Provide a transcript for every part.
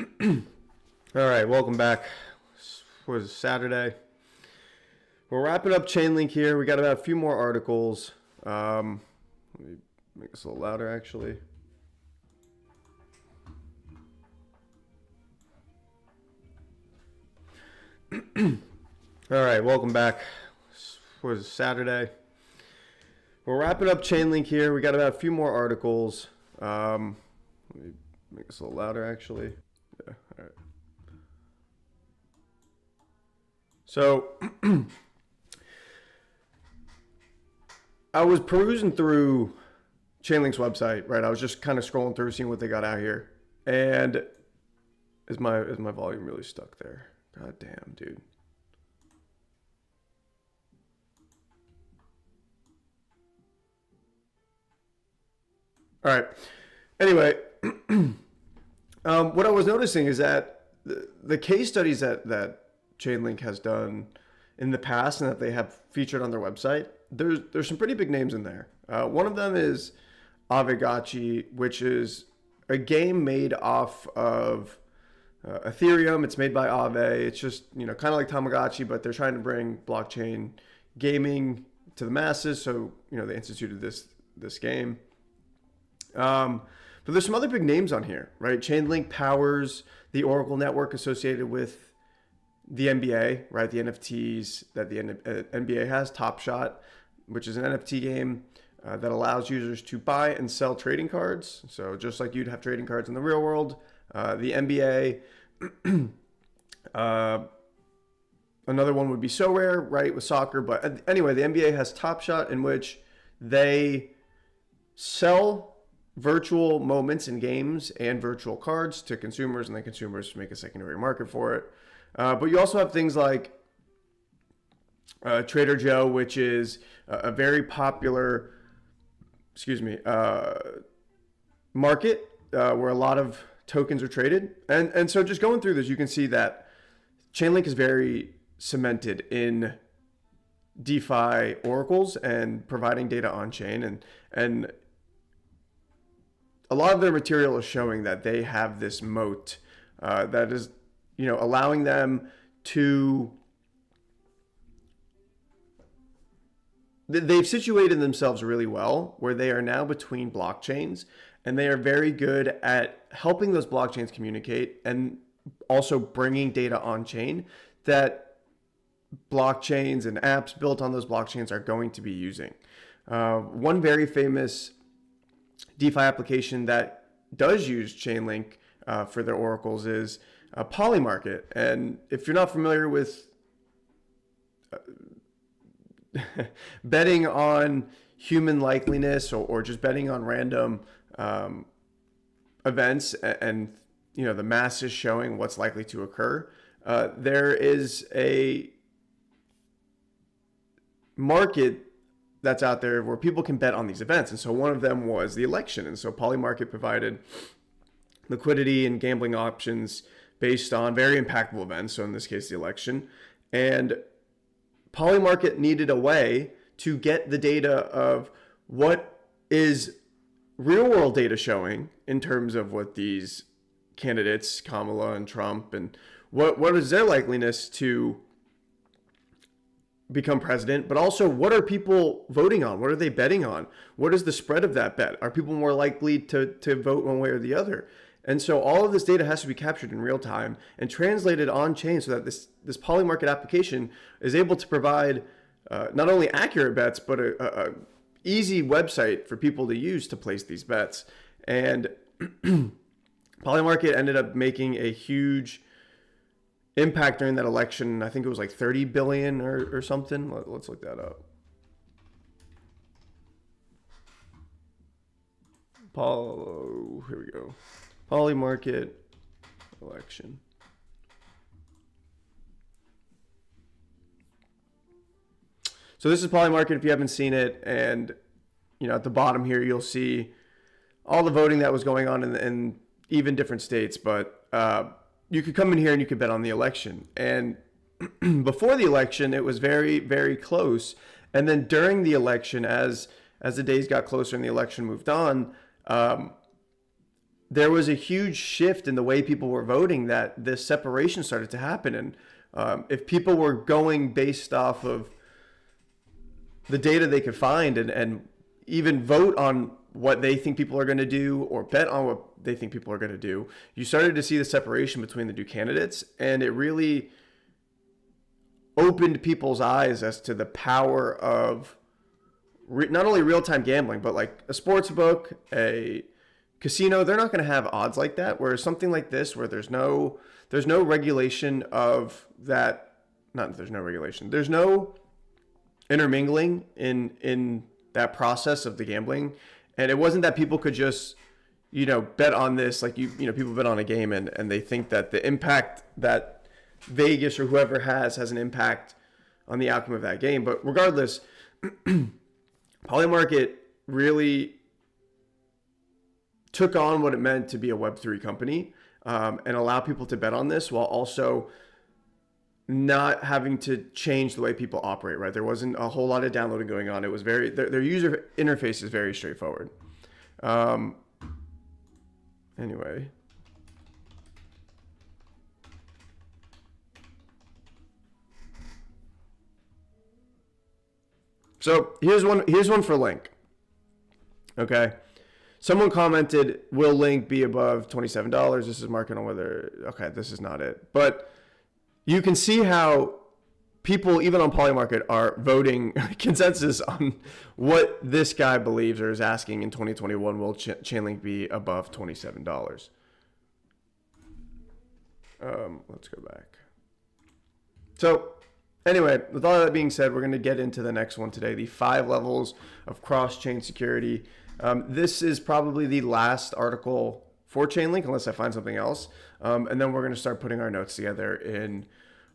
All right, welcome back. It was Saturday. We're wrapping up Chainlink here. We got about a few more articles. Let me make this a little louder, actually. All right, welcome back. It was Saturday. We're wrapping up Chainlink here. We got about a few more articles. Let me make this a little louder, actually. Yeah, all right. So I was perusing through Chainlink's website, right? I was just kind of scrolling through, seeing what they got out here. And is my volume really stuck there? God damn, dude. All right. Anyway, what I was noticing is that the case studies that Chainlink has done in the past and that they have featured on their website, there's some pretty big names in there. One of them is Aavegotchi, which is a game made off of Ethereum. It's made by Aave. It's just, kind of like Tamagotchi, but they're trying to bring blockchain gaming to the masses. So, they instituted this game. But there's some other big names on here, right? Chainlink powers the Oracle network associated with the NBA, right? The NFTs that the NBA has, Top Shot, which is an NFT game that allows users to buy and sell trading cards. So just like you'd have trading cards in the real world, the NBA, another one would be So Rare, right, with soccer. But anyway, the NBA has Top Shot, in which they sell virtual moments in games and virtual cards to consumers, and then consumers make a secondary market for it. But you also have things like Trader Joe, which is a very popular, market where a lot of tokens are traded. And so just going through this, you can see that Chainlink is very cemented in DeFi oracles and providing data on chain. And a lot of their material is showing that they have this moat that is, allowing them to, they've situated themselves really well where they are now between blockchains, and they are very good at helping those blockchains communicate and also bringing data on chain that blockchains and apps built on those blockchains are going to be using. One very famous DeFi application that does use Chainlink for their oracles is Polymarket. And if you're not familiar with betting on human likeliness or just betting on random events and the masses showing what's likely to occur, there is a market that's out there where people can bet on these events. And so one of them was the election. And so Polymarket provided liquidity and gambling options based on very impactful events. So in this case, the election. And Polymarket needed a way to get the data of what is real world data showing in terms of what these candidates, Kamala and Trump, and what is their likeliness to become president, but also what are people voting on? What are they betting on? What is the spread of that bet? Are people more likely to vote one way or the other? And so all of this data has to be captured in real time and translated on chain so that this Polymarket application is able to provide not only accurate bets, but a easy website for people to use to place these bets. And Polymarket ended up making a huge impact during that election. I think it was like 30 billion or something. Let's look that up. Here we go. Polymarket election. So this is Polymarket if you haven't seen it. And, at the bottom here, you'll see all the voting that was going on in even different states. But you could come in here and you could bet on the election. And before the election, it was very, very close. And then during the election, as the days got closer and the election moved on, there was a huge shift in the way people were voting, that this separation started to happen. And if people were going based off of the data they could find, and even vote on what they think people are going to do, or bet on what they think people are going to do, you started to see the separation between the two candidates. And it really opened people's eyes as to the power of not only real-time gambling, but like a sports book, a casino. They're not going to have odds like that. Whereas something like this, where there's no regulation of that, not there's no regulation, there's no intermingling in that process of the gambling. And it wasn't that people could just, bet on this, like people bet on a game, and they think that the impact that Vegas or whoever has an impact on the outcome of that game. But regardless, Polymarket really took on what it meant to be a Web3 company, and allow people to bet on this while also not having to change the way people operate, right? There wasn't a whole lot of downloading going on. It was their user interface is very straightforward. Anyway. So here's one for Link. Okay. Someone commented, will Link be above $27? This is marking on whether, okay, this is not it. But you can see how people, even on Polymarket, are voting consensus on what this guy believes or is asking in 2021. Will Chainlink be above $27? Let's go back. So anyway, with all that being said, we're going to get into the next one today, the 5 levels of cross-chain security. This is probably the last article for Chainlink, unless I find something else. And then we're going to start putting our notes together in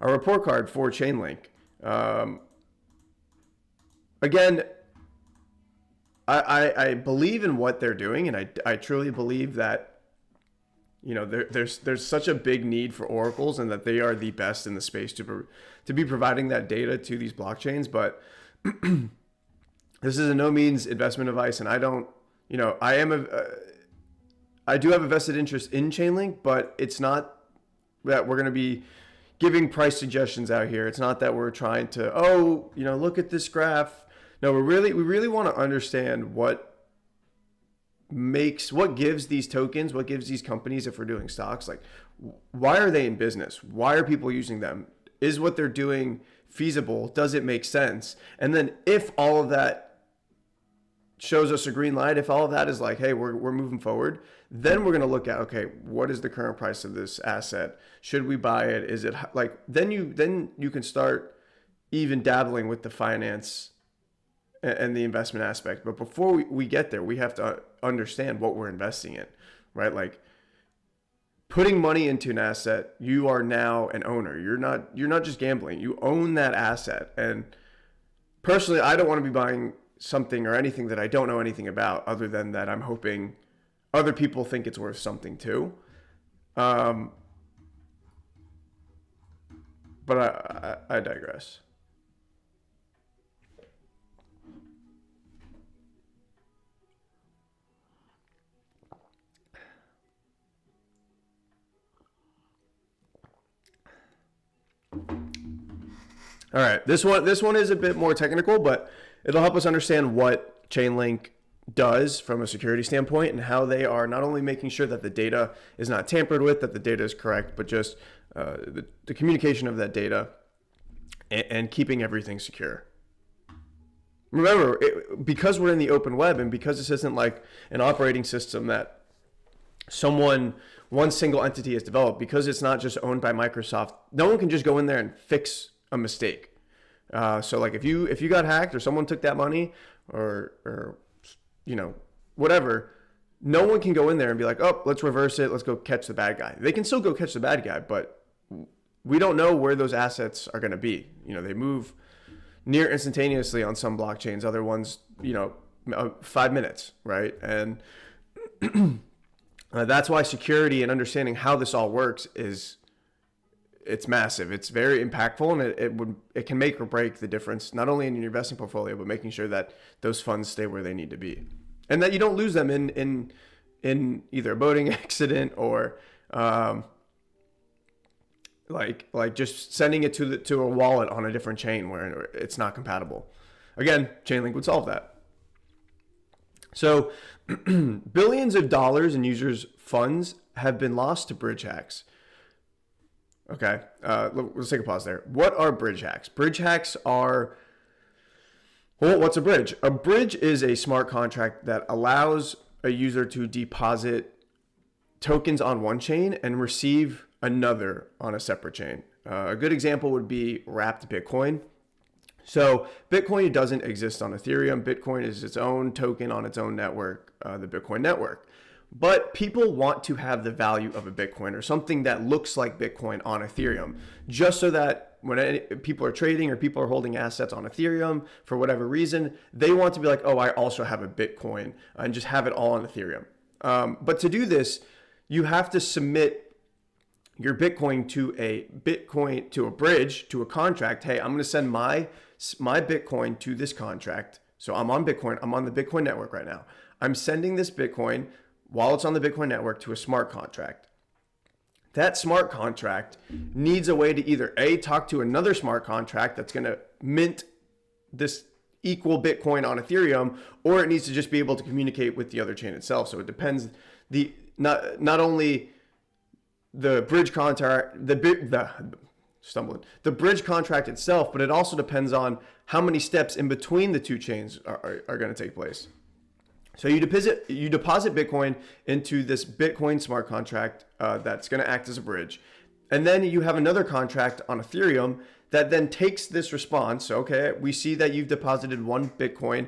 our report card for Chainlink. Again, I believe in what they're doing, and I truly believe that there's such a big need for oracles, and that they are the best in the space to be providing that data to these blockchains. But this is in no means investment advice, and I don't, I do have a vested interest in Chainlink, but it's not that we're going to be giving price suggestions out here. It's not that we're trying to, look at this graph. No, we really want to understand what gives these tokens, what gives these companies, if we're doing stocks, like, why are they in business? Why are people using them? Is what they're doing feasible? Does it make sense? And then if all of that shows us a green light, if all of that is like, hey, we're moving forward, then we're going to look at, okay, what is the current price of this asset? Should we buy it? Is it like, then you can start even dabbling with the finance and the investment aspect. But before we get there, we have to understand what we're investing in, right? Like, putting money into an asset, you are now an owner. You're not just gambling. You own that asset. And personally, I don't want to be buying something or anything that I don't know anything about, other than that I'm hoping other people think it's worth something too. But I digress. All right, this one is a bit more technical, but it'll help us understand what Chainlink does from a security standpoint, and how they are not only making sure that the data is not tampered with, that the data is correct, but just the communication of that data and keeping everything secure. Remember, because we're in the open web, and because this isn't like an operating system that one single entity has developed, because it's not just owned by Microsoft, no one can just go in there and fix a mistake. So like if you got hacked, or someone took that money, or whatever, no one can go in there and be like, oh, let's reverse it, let's go catch the bad guy. They can still go catch the bad guy, but we don't know where those assets are going to be. They move near instantaneously on some blockchains, other ones 5 minutes, right? And that's why security and understanding how this all works it's massive. It's very impactful, and it can make or break the difference, not only in your investing portfolio, but making sure that those funds stay where they need to be, and that you don't lose them in in either a boating accident or like just sending it to a wallet on a different chain where it's not compatible. Again, Chainlink would solve that. So billions of dollars in users' funds have been lost to bridge hacks. Okay, let's take a pause there. What are bridge hacks? Bridge hacks are, well, what's a bridge? A bridge is a smart contract that allows a user to deposit tokens on one chain and receive another on a separate chain. A good example would be wrapped Bitcoin. So Bitcoin doesn't exist on Ethereum. Bitcoin is its own token on its own network, the Bitcoin network. But people want to have the value of a Bitcoin or something that looks like Bitcoin on Ethereum, just so that when people are trading or people are holding assets on Ethereum for whatever reason, they want to be like, oh, I also have a Bitcoin, and just have it all on Ethereum. But to do this, you have to submit your Bitcoin to a bridge, to a contract. Hey, I'm going to send my Bitcoin to this contract. So I'm on Bitcoin. I'm on the Bitcoin network right now. I'm sending this Bitcoin while it's on the Bitcoin network to a smart contract. That smart contract needs a way to either talk to another smart contract that's going to mint this equal Bitcoin on Ethereum, or it needs to just be able to communicate with the other chain itself. So it depends. Not only the bridge contract, the bridge contract itself, but it also depends on how many steps in between the two chains are going to take place. So you deposit Bitcoin into this Bitcoin smart contract that's going to act as a bridge. And then you have another contract on Ethereum that then takes this response. Okay, we see that you've deposited one Bitcoin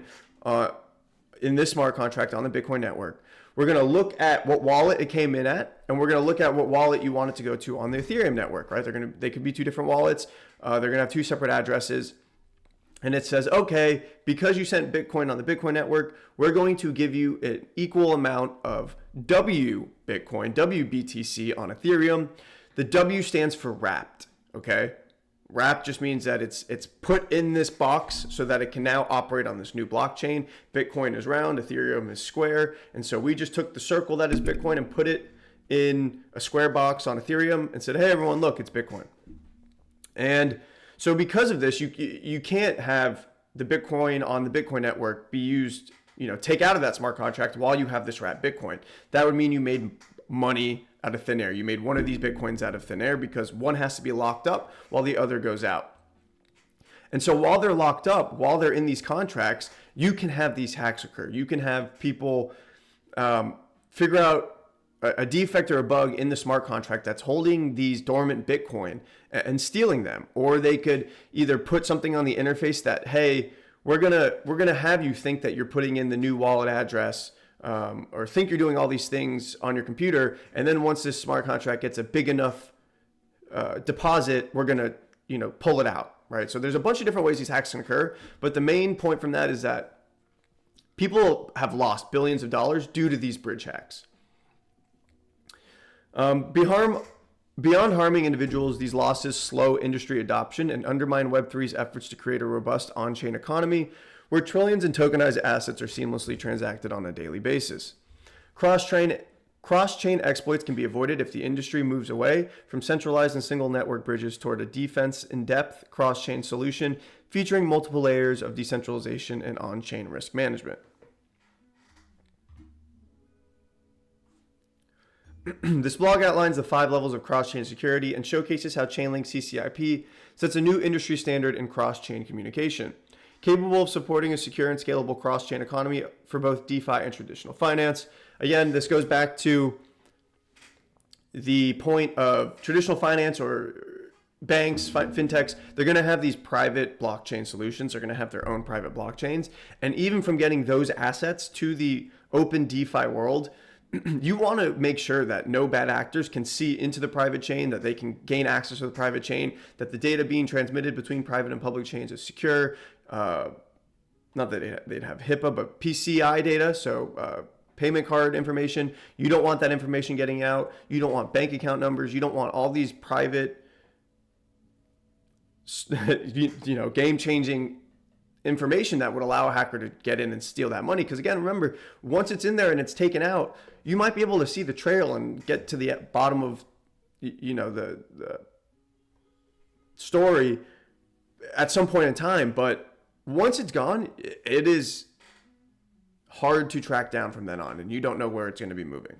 in this smart contract on the Bitcoin network. We're going to look at what wallet it came in at, and we're going to look at what wallet you want it to go to on the Ethereum network, right? They could be two different wallets. They're going to have two separate addresses. And it says, okay, because you sent Bitcoin on the Bitcoin network, we're going to give you an equal amount of W Bitcoin, WBTC on Ethereum. The W stands for wrapped, okay? Wrapped just means that it's put in this box so that it can now operate on this new blockchain. Bitcoin is round, Ethereum is square. And so we just took the circle that is Bitcoin and put it in a square box on Ethereum and said, hey, everyone, look, it's Bitcoin. And so because of this, you can't have the Bitcoin on the Bitcoin network be used, take out of that smart contract while you have this wrapped Bitcoin. That would mean you made money out of thin air. You made one of these Bitcoins out of thin air because one has to be locked up while the other goes out. And so while they're locked up, while they're in these contracts, you can have these hacks occur. You can have people figure out a defect or a bug in the smart contract that's holding these dormant Bitcoin and stealing them. Or they could either put something on the interface that, hey, we're gonna have you think that you're putting in the new wallet address, or think you're doing all these things on your computer, and then once this smart contract gets a big enough deposit, we're gonna pull it out, right? So there's a bunch of different ways these hacks can occur, but the main point from that is that people have lost billions of dollars due to these bridge hacks. Beyond harming individuals, these losses slow industry adoption and undermine Web3's efforts to create a robust on-chain economy where trillions in tokenized assets are seamlessly transacted on a daily basis. Cross-chain exploits can be avoided if the industry moves away from centralized and single network bridges toward a defense-in-depth cross-chain solution featuring multiple layers of decentralization and on-chain risk management. This blog outlines the 5 levels of cross-chain security and showcases how Chainlink CCIP sets a new industry standard in cross-chain communication, capable of supporting a secure and scalable cross-chain economy for both DeFi and traditional finance. Again, this goes back to the point of traditional finance or banks, fintechs. They're going to have these private blockchain solutions. They're going to have their own private blockchains. And even from getting those assets to the open DeFi world, you want to make sure that no bad actors can see into the private chain, that they can gain access to the private chain, that the data being transmitted between private and public chains is secure. Not that they'd have HIPAA, but PCI data, so payment card information. You don't want that information getting out. You don't want bank account numbers. You don't want all these private, game-changing information that would allow a hacker to get in and steal that money. Because again, remember, once it's in there and it's taken out, you might be able to see the trail and get to the bottom of, the story at some point in time. But once it's gone, it is hard to track down from then on, and you don't know where it's going to be moving.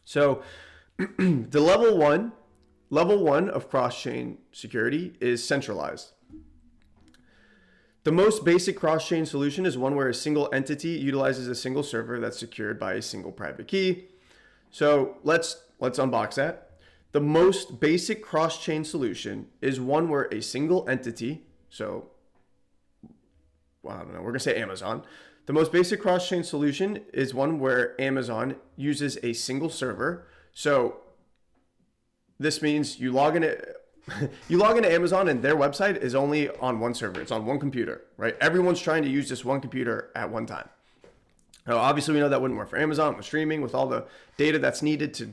So the level one of cross-chain security is centralized. The most basic cross-chain solution is one where a single entity utilizes a single server that's secured by a single private key. So let's unbox that. The most basic cross-chain solution is one where a single entity, so I don't know, we're gonna say Amazon. The most basic cross-chain solution is one where Amazon uses a single server. So this means you log into Amazon and their website is only on one server. It's on one computer, right? Everyone's trying to use this one computer at one time. Now, obviously, we know that wouldn't work for Amazon with streaming, with all the data that's needed to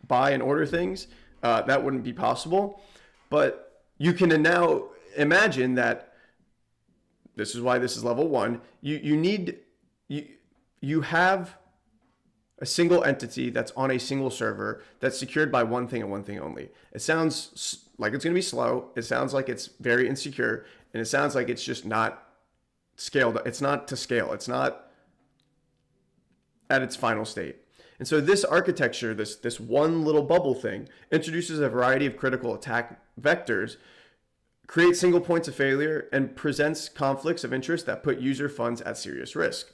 buy and order things. That wouldn't be possible. But you can now imagine that this is why this is level one. You have a single entity that's on a single server that's secured by one thing and one thing only. It sounds like it's going to be slow. It sounds like it's very insecure, and it sounds like it's just not scaled. It's not to scale. It's not at its final state. And so this architecture, this one little bubble thing, introduces a variety of critical attack vectors, creates single points of failure, and presents conflicts of interest that put user funds at serious risk.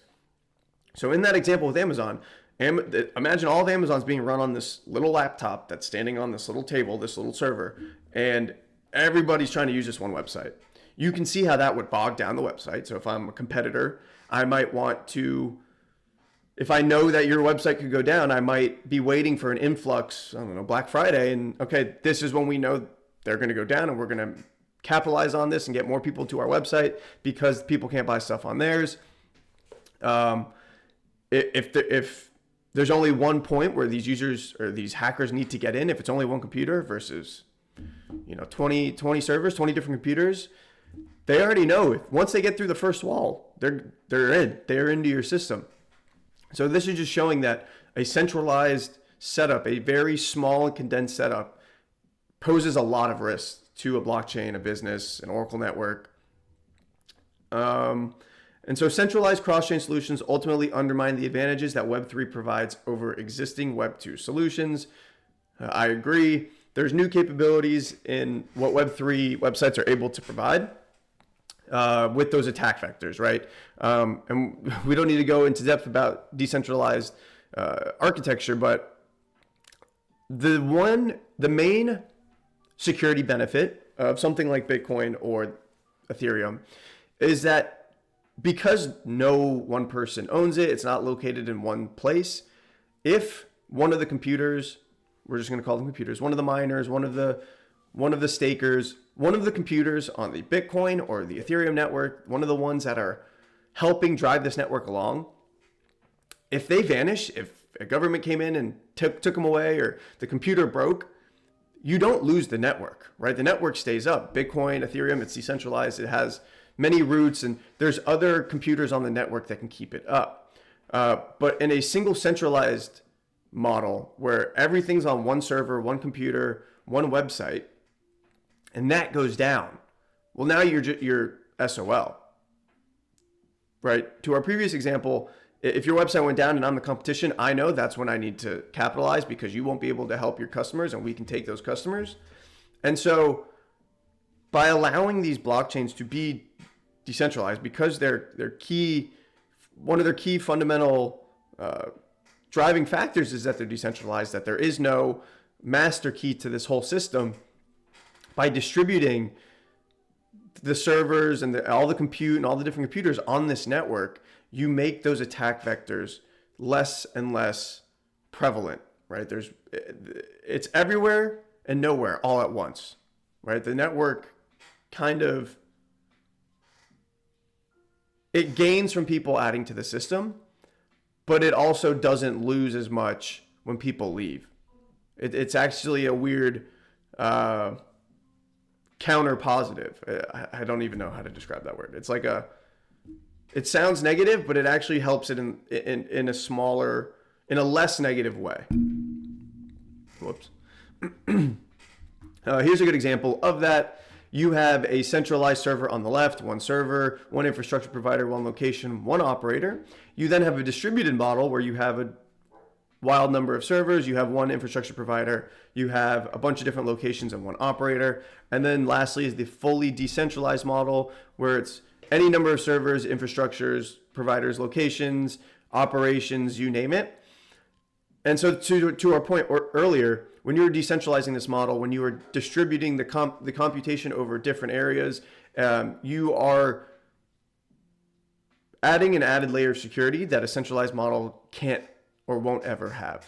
So in that example with Amazon, imagine all of Amazon's being run on this little laptop that's standing on this little table, this little server, and everybody's trying to use this one website. You can see how that would bog down the website. So if I'm a competitor, I might want to, if I know that your website could go down, I might be waiting for an influx, I don't know, Black Friday, and okay, this is when we know they're going to go down, and we're going to capitalize on this and get more people to our website because people can't buy stuff on theirs. If there's only one point where these users or these hackers need to get in, if it's only one computer versus 20 servers, 20 different computers, they already know once they get through the first wall, they're into your system. So this is just showing that a centralized setup, a very small and condensed setup, poses a lot of risks to a blockchain, a business, an Oracle network. And so centralized cross-chain solutions ultimately undermine the advantages that Web3 provides over existing Web2 solutions. I agree. There's new capabilities in what Web3 websites are able to provide with those attack vectors, right? And we don't need to go into depth about decentralized architecture, but the main security benefit of something like Bitcoin or Ethereum is that because no one person owns it, it's not located in one place. If one of the computers, we're just going to call them computers, one of the miners, one of the stakers, one of the computers on the Bitcoin or the Ethereum network, one of the ones that are helping drive this network along, if they vanish, if a government came in and took them away, or the computer broke, you don't lose the network, right? The network stays up. Bitcoin, Ethereum, it's decentralized. It has many roots, and there's other computers on the network that can keep it up. But in a single centralized model where everything's on one server, one computer, one website, and that goes down, well, now you're SOL, right? To our previous example, if your website went down and I'm the competition, I know that's when I need to capitalize because you won't be able to help your customers and we can take those customers. And so by allowing these blockchains to be decentralized, because one of their key fundamental driving factors is that they're decentralized, that there is no master key to this whole system, by distributing the servers and all the compute and all the different computers on this network, you make those attack vectors less and less prevalent, right? It's everywhere and nowhere all at once, right? The network it gains from people adding to the system, but it also doesn't lose as much when people leave. It's actually a weird counter positive. I don't even know how to describe that word. It's like it sounds negative, but it actually helps it in a smaller, in a less negative way. Whoops. Here's a good example of that. You have a centralized server on the left, one server, one infrastructure provider, one location, one operator. You then have a distributed model where you have a wild number of servers, you have one infrastructure provider, you have a bunch of different locations and one operator. And then lastly is the fully decentralized model where it's any number of servers, infrastructures, providers, locations, operations, you name it. And so to our point earlier, when you were decentralizing this model, when you were distributing the computation over different areas, you are adding an added layer of security that a centralized model can't or won't ever have.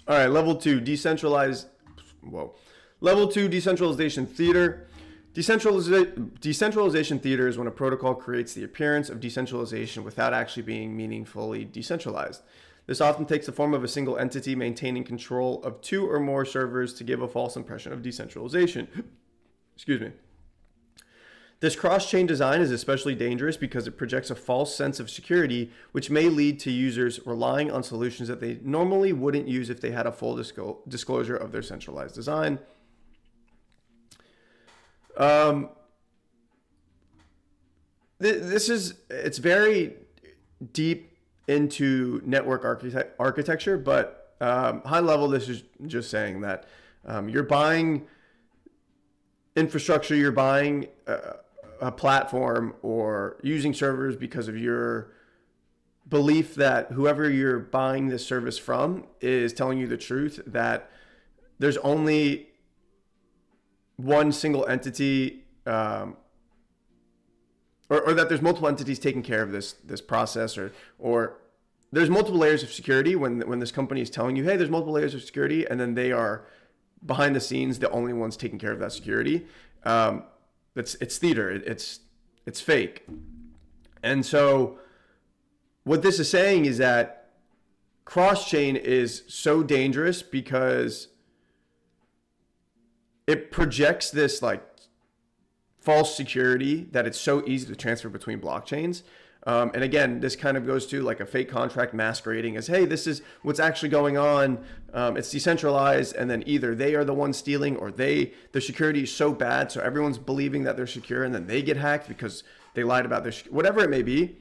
All right, level 2, decentralized. Whoa. Level 2, decentralization theater. Decentralization theater is when a protocol creates the appearance of decentralization without actually being meaningfully decentralized. This often takes the form of a single entity maintaining control of 2 or more servers to give a false impression of decentralization. Excuse me. This cross-chain design is especially dangerous because it projects a false sense of security, which may lead to users relying on solutions that they normally wouldn't use if they had a full disclosure of their centralized design. It's very deep into network architecture, but high level, this is just saying that you're buying infrastructure, you're buying a platform or using servers because of your belief that whoever you're buying this service from is telling you the truth, that there's only one single entity or that there's multiple entities taking care of this process, or there's multiple layers of security when this company is telling you, hey, there's multiple layers of security, and then they are behind the scenes the only ones taking care of that security. It's theater. It's fake. And so what this is saying is that cross-chain is so dangerous because it projects this like false security that it's so easy to transfer between blockchains. And again, this kind of goes to like a fake contract masquerading as, hey, this is what's actually going on. It's decentralized, and then either they are the ones stealing or their security is so bad, so everyone's believing that they're secure, and then they get hacked because they lied about their whatever it may be.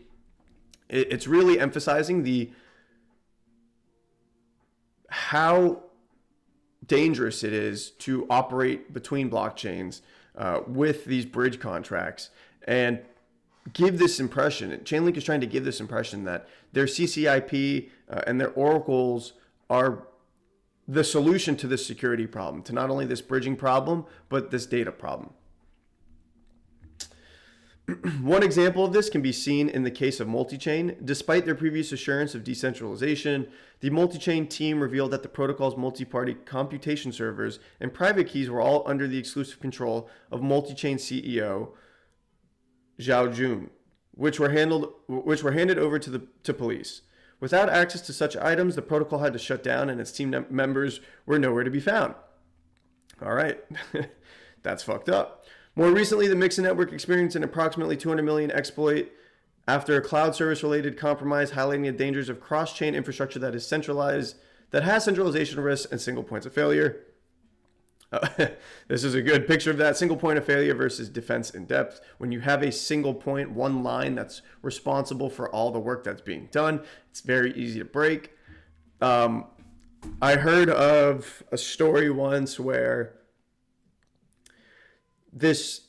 It's really emphasizing how dangerous it is to operate between blockchains with these bridge contracts and give this impression. Chainlink is trying to give this impression that their CCIP and their oracles are the solution to this security problem, to not only this bridging problem, but this data problem. One example of this can be seen in the case of multi-chain. Despite their previous assurance of decentralization, the multi-chain team revealed that the protocol's multi-party computation servers and private keys were all under the exclusive control of multi-chain CEO Zhao Jun, which were handed over to police. Without access to such items, the protocol had to shut down, and its team members were nowhere to be found. All right, that's fucked up. More recently, the Mixer network experienced an approximately 200 million exploit after a cloud service-related compromise, highlighting the dangers of cross-chain infrastructure that is centralized, that has centralization risks and single points of failure. This is a good picture of that. Single point of failure versus defense in depth. When you have a single point, one line that's responsible for all the work that's being done, it's very easy to break. I heard of a story once where this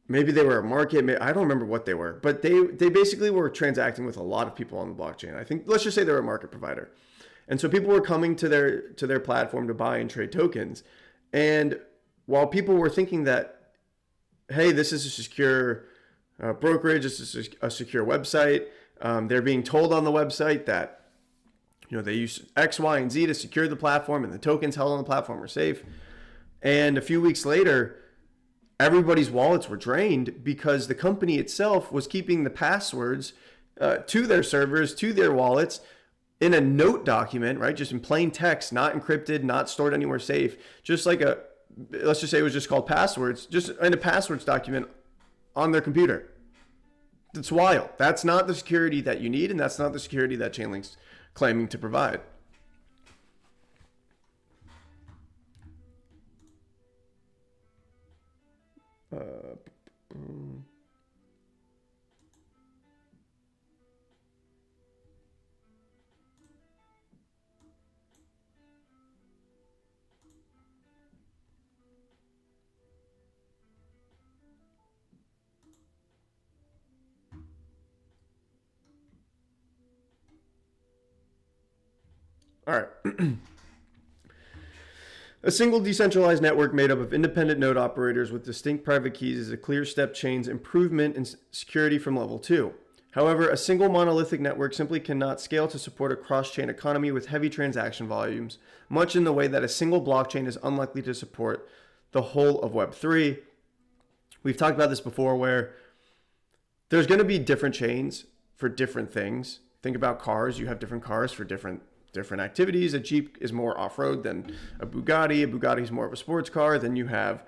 maybe they were a market. I don't remember what they were, but they basically were transacting with a lot of people on the blockchain. I think let's just say they're a market provider, and so people were coming to their platform to buy and trade tokens. And while people were thinking that, hey, this is a secure brokerage, this is a secure website, they're being told on the website that they use X, Y, and Z to secure the platform, and the tokens held on the platform are safe. And a few weeks later, everybody's wallets were drained because the company itself was keeping the passwords to their servers, to their wallets, in a note document, right? Just in plain text, not encrypted, not stored anywhere safe. Just like let's just say it was just called passwords, just in a passwords document on their computer. It's wild. That's not the security that you need, and that's not the security that Chainlink's claiming to provide. All right. A single decentralized network made up of independent node operators with distinct private keys is a clear step change improvement in security from level 2. However, a single monolithic network simply cannot scale to support a cross-chain economy with heavy transaction volumes, much in the way that a single blockchain is unlikely to support the whole of Web3. We've talked about this before, where there's going to be different chains for different things. Think about cars. You have different cars for different activities. A Jeep is more off-road than a Bugatti. A Bugatti is more of a sports car. Then you have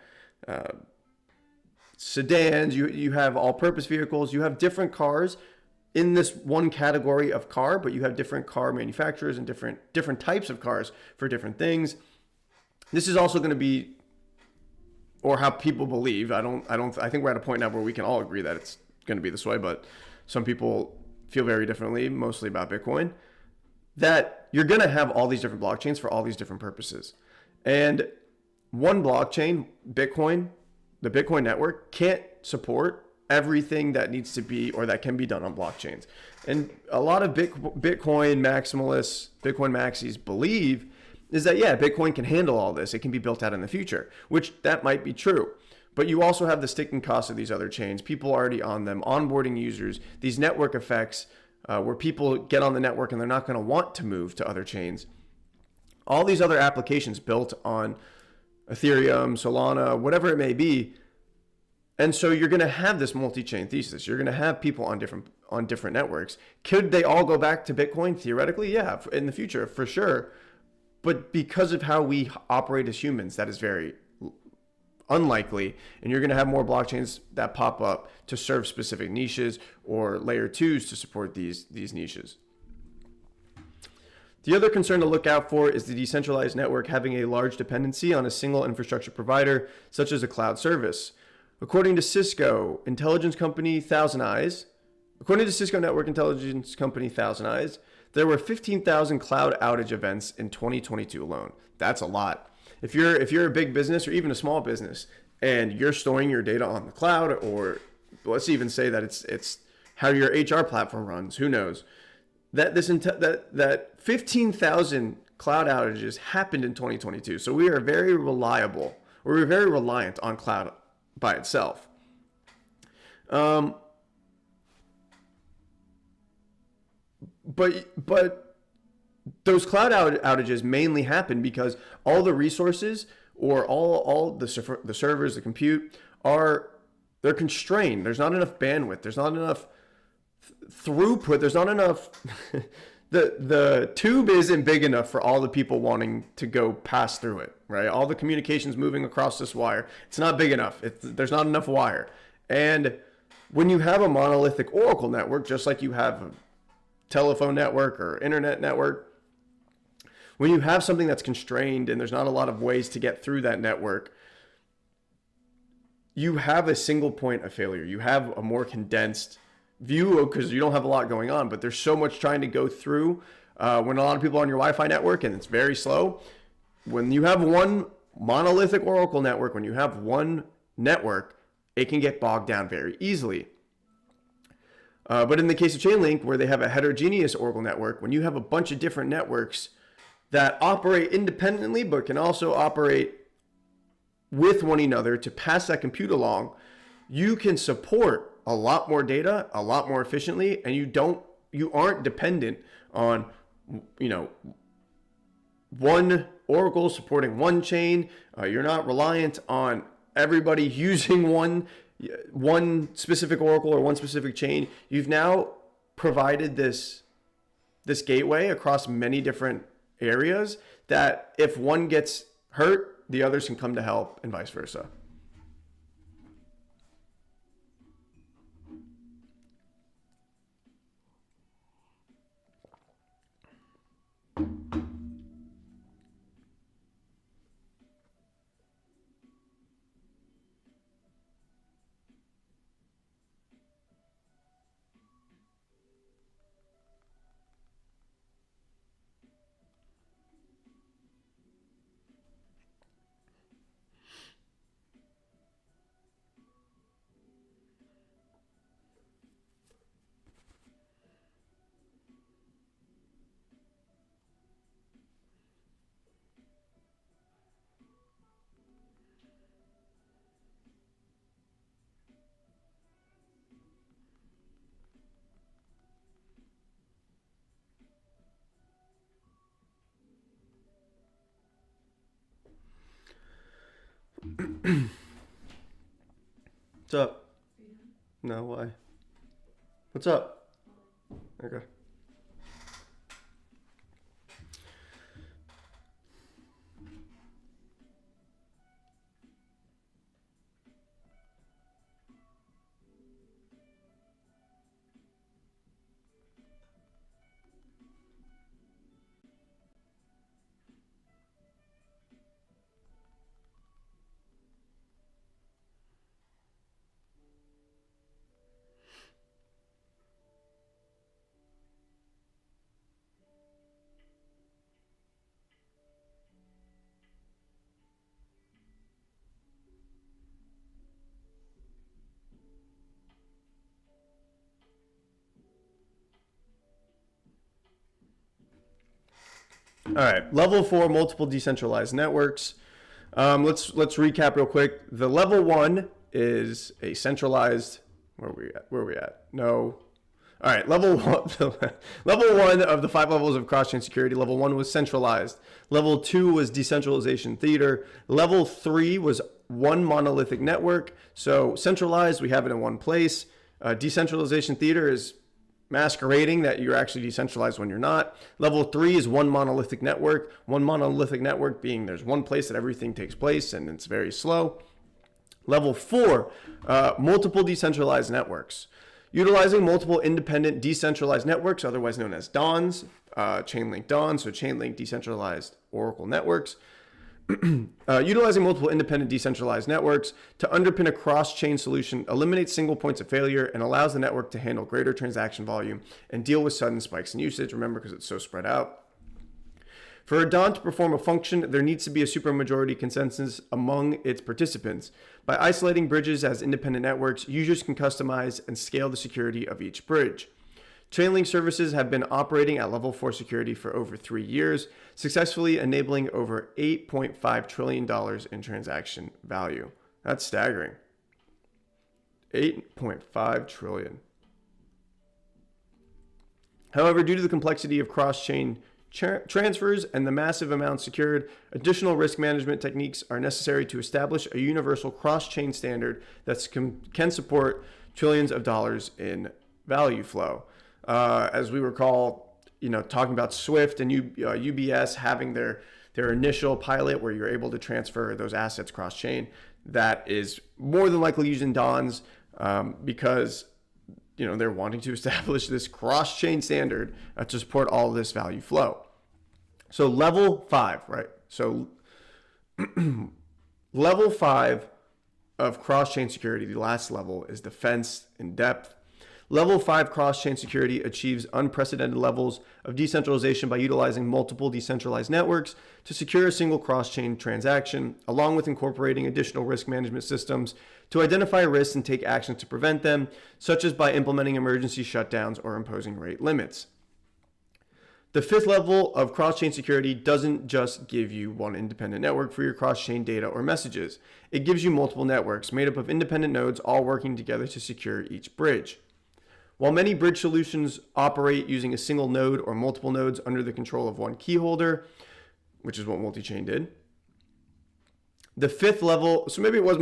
sedans. You have all-purpose vehicles. You have different cars in this one category of car, but you have different car manufacturers and different types of cars for different things. This is also going to be, or how people believe. I think we're at a point now where we can all agree that it's going to be this way, but some people feel very differently, mostly about Bitcoin, that you're going to have all these different blockchains for all these different purposes. And one blockchain, Bitcoin, the Bitcoin network, can't support everything that needs to be or that can be done on blockchains. And a lot of Bitcoin maximalists, Bitcoin maxis believe is that, yeah, Bitcoin can handle all this. It can be built out in the future, which that might be true. But you also have the sticking costs of these other chains, people already on them, onboarding users, these network effects where people get on the network and they're not going to want to move to other chains. All these other applications built on Ethereum, Solana, whatever it may be. And so you're going to have this multi-chain thesis. You're going to have people on different networks. Could they all go back to Bitcoin? Theoretically, yeah, in the future, for sure. But because of how we operate as humans, that is very unlikely. And you're going to have more blockchains that pop up to serve specific niches or layer 2s to support these niches. The other concern to look out for is the decentralized network having a large dependency on a single infrastructure provider, such as a cloud service. According to Cisco intelligence company Thousand Eyes, according to Cisco network intelligence company Thousand Eyes, there were 15,000 cloud outage events in 2022 alone. That's a lot. If you're a big business or even a small business and you're storing your data on the cloud, or let's even say that it's how your HR platform runs, who knows, that 15,000 cloud outages happened in 2022. So we are very reliable, or we're very reliant on cloud by itself. But those cloud outages mainly happen because all the resources or all the servers, the compute they're constrained. There's not enough bandwidth. There's not enough throughput. There's not enough. The tube isn't big enough for all the people wanting to go pass through it, right? All the communications moving across this wire. It's not big enough. There's not enough wire. And when you have a monolithic Oracle network, just like you have a telephone network or internet network, when you have something that's constrained and there's not a lot of ways to get through that network, you have a single point of failure. You have a more condensed view because you don't have a lot going on, but there's so much trying to go through when a lot of people are on your Wi-Fi network and it's very slow. When you have one monolithic Oracle network, when you have one network, it can get bogged down very easily. But in the case of Chainlink, where they have a heterogeneous Oracle network, when you have a bunch of different networks that operate independently but can also operate with one another to pass that compute along, you can support a lot more data a lot more efficiently, and you aren't dependent on, one Oracle supporting one chain. You're not reliant on everybody using one specific Oracle or one specific chain. You've now provided this gateway across many different areas that if one gets hurt, the others can come to help, and vice versa. What's up? No, why? What's up? Okay. All right, level 4, multiple decentralized networks. Let's recap real quick. The level 1 is a centralized. Where are we at? No. All right, level 1. Level 1 of the 5 levels of cross-chain security. Level 1 was centralized. Level 2 was decentralization theater. Level 3 was one monolithic network. So centralized, we have it in one place. Decentralization theater is masquerading that you're actually decentralized when you're not. Level 3 is one monolithic network. One monolithic network being there's one place that everything takes place and it's very slow. Level 4, multiple decentralized networks. Utilizing multiple independent decentralized networks, otherwise known as DONs, Chainlink DON, so Chainlink Decentralized Oracle Networks. Utilizing multiple independent decentralized networks to underpin a cross-chain solution eliminates single points of failure and allows the network to handle greater transaction volume and deal with sudden spikes in usage. Remember, because it's so spread out. For a DON to perform a function, there needs to be a supermajority consensus among its participants. By isolating bridges as independent networks, users can customize and scale the security of each bridge. Chainlink services have been operating at level 4 security for over 3 years, successfully enabling over $8.5 trillion in transaction value. That's staggering. 8.5 trillion. However, due to the complexity of cross-chain transfers and the massive amounts secured, additional risk management techniques are necessary to establish a universal cross-chain standard that can support trillions of dollars in value flow. As we recall, talking about Swift and UBS having their initial pilot where you're able to transfer those assets cross-chain, that is more than likely using DONs because they're wanting to establish this cross-chain standard to support all of this value flow. So level 5, right? So level 5 of cross-chain security, the last level, is defense in depth. Level 5 cross-chain security achieves unprecedented levels of decentralization by utilizing multiple decentralized networks to secure a single cross-chain transaction, along with incorporating additional risk management systems to identify risks and take actions to prevent them, such as by implementing emergency shutdowns or imposing rate limits. The fifth level of cross-chain security doesn't just give you one independent network for your cross-chain data or messages. It gives you multiple networks made up of independent nodes all working together to secure each bridge. While many bridge solutions operate using a single node or multiple nodes under the control of one key holder, which is what multi-chain did, the fifth level, so maybe it was,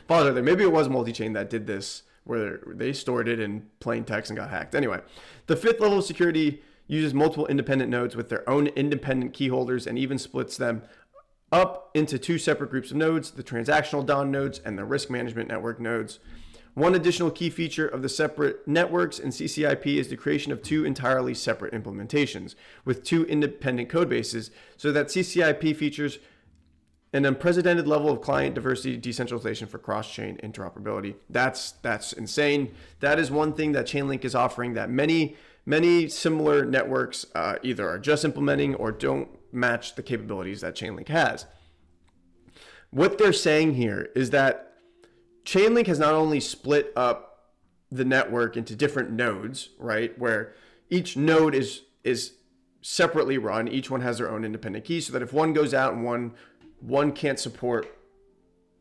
maybe it was multi-chain that did this, where they stored it in plain text and got hacked. Anyway, the fifth level of security uses multiple independent nodes with their own independent key holders and even splits them up into two separate groups of nodes, the transactional DON nodes and the risk management network nodes. One additional key feature of the separate networks in CCIP is the creation of two entirely separate implementations with two independent code bases, so that CCIP features an unprecedented level of client diversity decentralization for cross-chain interoperability. That's insane. That is one thing that Chainlink is offering that many similar networks either are just implementing or don't match the capabilities that Chainlink has. What they're saying here is that Chainlink has not only split up the network into different nodes, right, where each node is separately run, each one has their own independent key, so that if one goes out and one can't support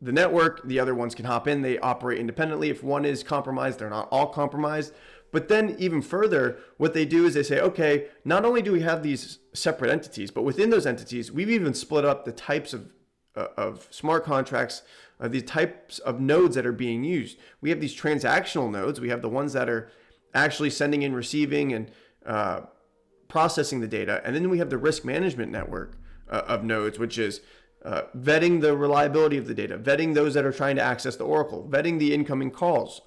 the network, the other ones can hop in, they operate independently. If one is compromised, they're not all compromised. But then even further, what they do is they say, okay, not only do we have these separate entities, but within those entities, we've even split up the types of smart contracts, the types of nodes that are being used. We have these transactional nodes. We have the ones that are actually sending and receiving and processing the data. And then we have the risk management network of nodes, which is vetting the reliability of the data, vetting those that are trying to access the Oracle, vetting the incoming calls.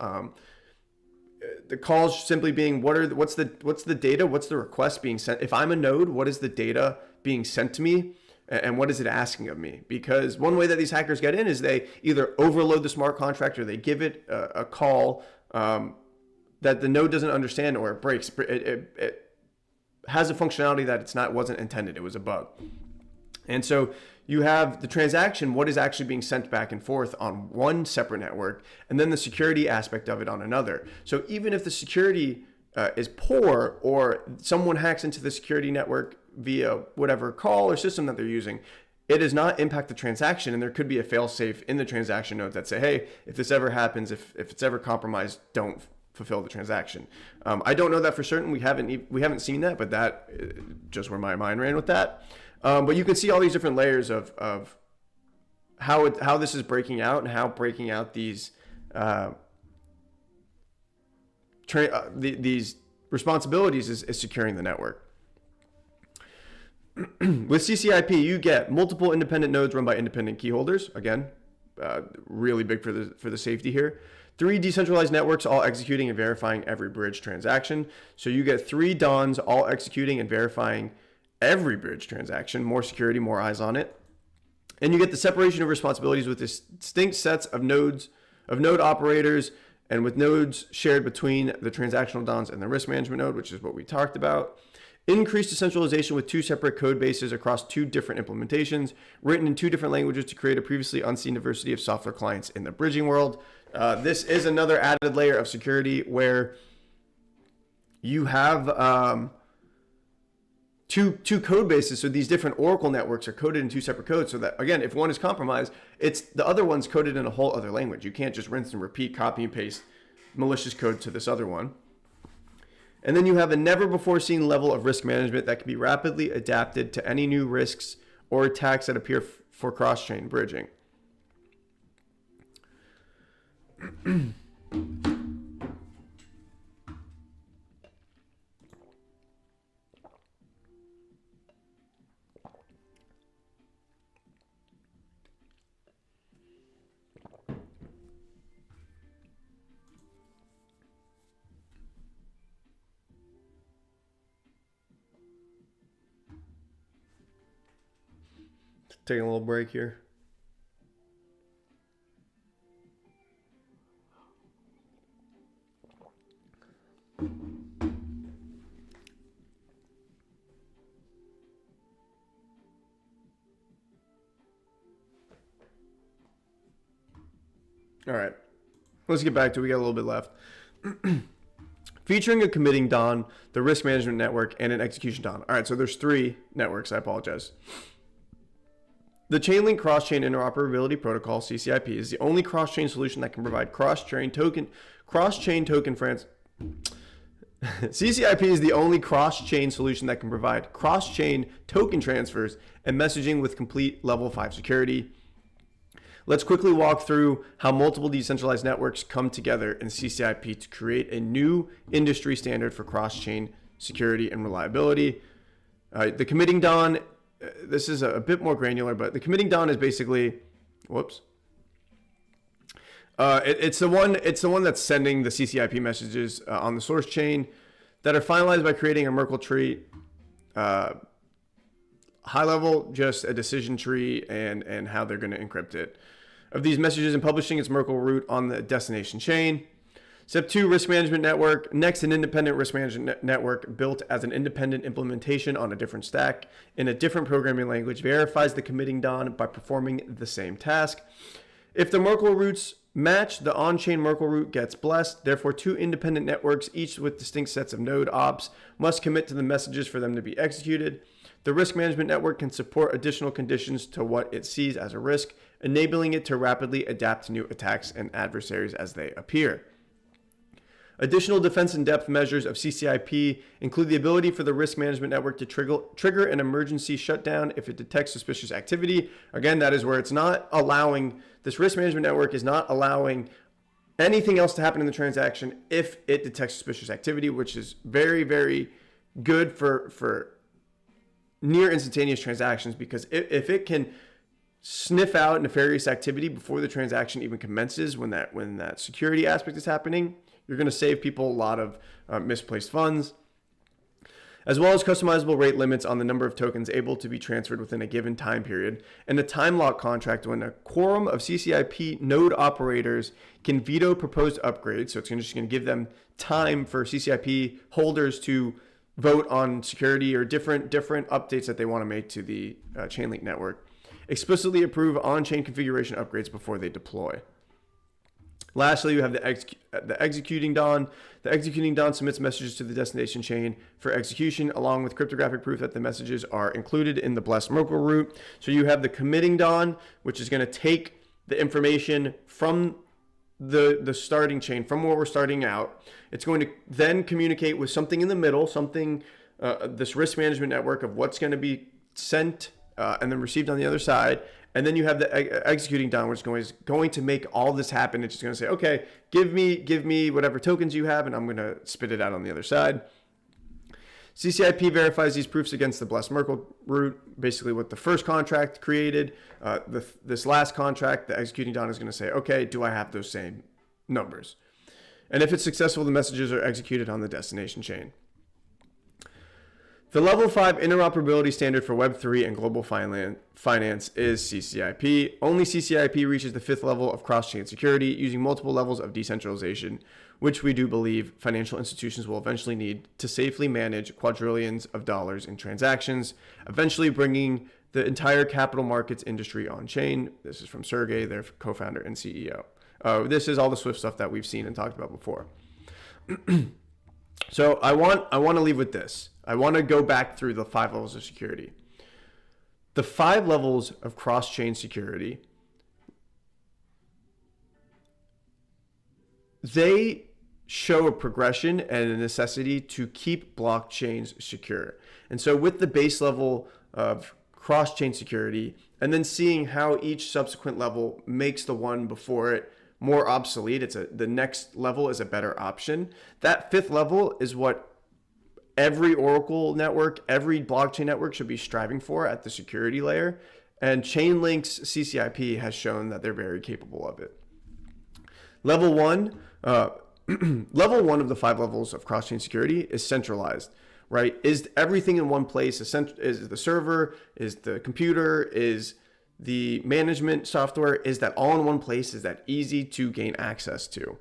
The calls simply being what's the data, what's the request being sent? If I'm a node, what is the data being sent to me, and what is it asking of me? Because one way that these hackers get in is they either overload the smart contract or they give it a call that the node doesn't understand, or it breaks. It has a functionality that wasn't intended. It was a bug. And so you have the transaction, what is actually being sent back and forth on one separate network, and then the security aspect of it on another. So even if the security is poor, or someone hacks into the security network via whatever call or system that they're using, it does not impact the transaction. And there could be a fail-safe in the transaction node that say, hey, if this ever happens, if it's ever compromised, don't fulfill the transaction. I don't know that for certain. We haven't seen that, but that just where my mind ran with that. But you can see all these different layers of how this is breaking out, and how breaking out these these responsibilities is securing the network. With CCIP, you get multiple independent nodes run by independent key holders. Again, really big for the safety here. 3 decentralized networks all executing and verifying every bridge transaction. So you get 3 DONs all executing and verifying every bridge transaction. More security, more eyes on it. And you get the separation of responsibilities with distinct sets of node operators, and with nodes shared between the transactional DONs and the risk management node, which is what we talked about. Increased decentralization with 2 separate code bases across 2 different implementations, written in 2 different languages to create a previously unseen diversity of software clients in the bridging world. This is another added layer of security where you have two code bases. So these different Oracle networks are coded in 2 separate codes, so that, again, if one is compromised, it's the other one's coded in a whole other language. You can't just rinse and repeat, copy and paste malicious code to this other one. And then you have a never before seen level of risk management that can be rapidly adapted to any new risks or attacks that appear for cross-chain bridging. Taking a little break here. All right, let's get back to it. We got a little bit left. Featuring a committing DON, the risk management network, and an execution DON. All right, so there's 3 networks. I apologize. The Chainlink Cross-Chain Interoperability Protocol, CCIP, is the only cross-chain solution that can provide cross-chain token CCIP is the only cross-chain solution that can provide cross-chain token transfers and messaging with complete level 5 security. Let's quickly walk through how multiple decentralized networks come together in CCIP to create a new industry standard for cross-chain security and reliability. The committing DON, this is a bit more granular, but the committing DON is basically, it's the one that's sending the CCIP messages on the source chain that are finalized by creating a Merkle tree. High level, just a decision tree and how they're going to encrypt it. Of these messages and publishing its Merkle root on the destination chain. Step 2, risk management network. Next, an independent risk management network built as an independent implementation on a different stack in a different programming language verifies the committing DON by performing the same task. If the Merkle roots match, the on-chain Merkle root gets blessed. Therefore, 2 independent networks, each with distinct sets of node ops, must commit to the messages for them to be executed. The risk management network can support additional conditions to what it sees as a risk, enabling it to rapidly adapt to new attacks and adversaries as they appear. Additional defense in depth measures of CCIP include the ability for the risk management network to trigger an emergency shutdown if it detects suspicious activity. Again, that is where it's not allowing, this risk management network is not allowing anything else to happen in the transaction if it detects suspicious activity, which is very, very good for near instantaneous transactions, because if it can sniff out nefarious activity before the transaction even commences, when that security aspect is happening, you're going to save people a lot of misplaced funds, as well as customizable rate limits on the number of tokens able to be transferred within a given time period, and a time lock contract when a quorum of CCIP node operators can veto proposed upgrades. So it's just going to give them time for CCIP holders to vote on security or different updates that they want to make to the Chainlink network. Explicitly approve on-chain configuration upgrades before they deploy. Lastly, you have the executing DON. The executing DON submits messages to the destination chain for execution, along with cryptographic proof that the messages are included in the blessed Merkle root. So you have the committing DON, which is going to take the information from the starting chain, from where we're starting out. It's going to then communicate with something in the middle, this risk management network of what's going to be sent and then received on the other side. And then you have the executing DON, which is going to make all this happen. It's just going to say, okay, give me whatever tokens you have, and I'm going to spit it out on the other side. CCIP verifies these proofs against the blessed Merkle root, basically what the first contract created. This last contract, the executing DON is going to say, okay, do I have those same numbers? And if it's successful, the messages are executed on the destination chain. The Level 5 interoperability standard for Web3 and global finance is CCIP. Only CCIP reaches the 5th level of cross-chain security using multiple levels of decentralization, which we do believe financial institutions will eventually need to safely manage quadrillions of dollars in transactions, eventually bringing the entire capital markets industry on-chain. This is from Sergey, their co-founder and CEO. This is all the Swift stuff that we've seen and talked about before. So I want to leave with this. I want to go back through the 5 levels of security. The 5 levels of cross-chain security, they show a progression and a necessity to keep blockchains secure. And so with the base level of cross-chain security, and then seeing how each subsequent level makes the one before it more obsolete, the next level is a better option. That 5th level is what every Oracle network, every blockchain network should be striving for at the security layer. And Chainlink's CCIP has shown that they're very capable of it. Level 1, level 1 of the 5 levels of cross-chain security is centralized, right? Is everything in one place? Is the server, is the computer, is the management software, is that all in one place? Is that easy to gain access to?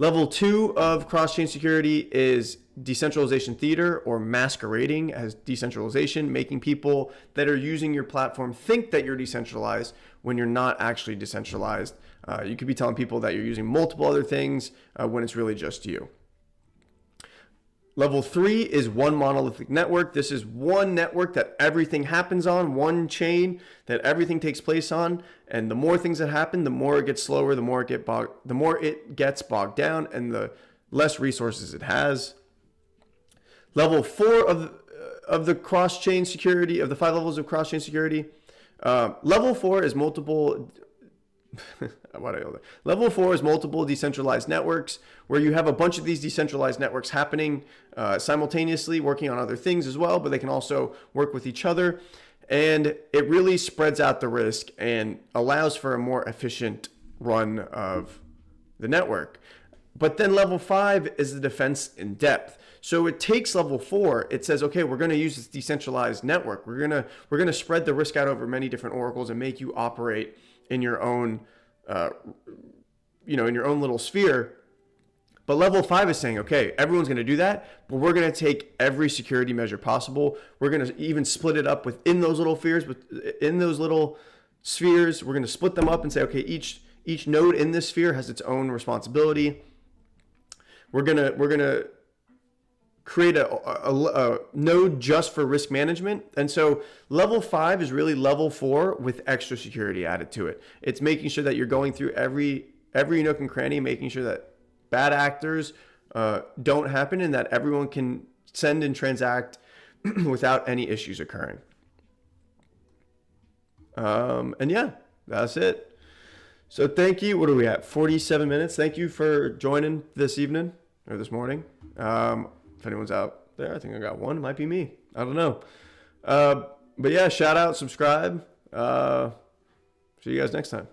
Level 2 of cross-chain security is decentralization theater, or masquerading as decentralization, making people that are using your platform think that you're decentralized when you're not actually decentralized. You could be telling people that you're using multiple other things when it's really just you. Level 3 is one monolithic network. This is one network that everything happens on, one chain that everything takes place on. And the more things that happen, the more it gets slower, the more it gets bogged down, and the less resources it has. Level 4 of the cross-chain security, of the 5 levels of cross-chain security, level 4 is multiple. Level 4 is multiple decentralized networks, where you have a bunch of these decentralized networks happening simultaneously, working on other things as well, but they can also work with each other. And it really spreads out the risk and allows for a more efficient run of the network. But then level 5 is the defense in depth. So it takes level 4. It says, okay, we're going to use this decentralized network. We're going to spread the risk out over many different oracles and make you operate in your own, in your own little sphere. But level 5 is saying, okay, everyone's going to do that, but we're going to take every security measure possible. We're going to even split it up within those little spheres. We're going to split them up and say, okay, each node in this sphere has its own responsibility. We're gonna create a node just for risk management. And so level 5 is really level 4 with extra security added to it. It's making sure that you're going through every nook and cranny, making sure that bad actors don't happen, and that everyone can send and transact without any issues occurring. And yeah, that's it. So thank you. What are we at? 47 minutes. Thank you for joining this evening or this morning. If anyone's out there, I think I got one. It might be me. I don't know. But yeah, shout out, subscribe. See you guys next time.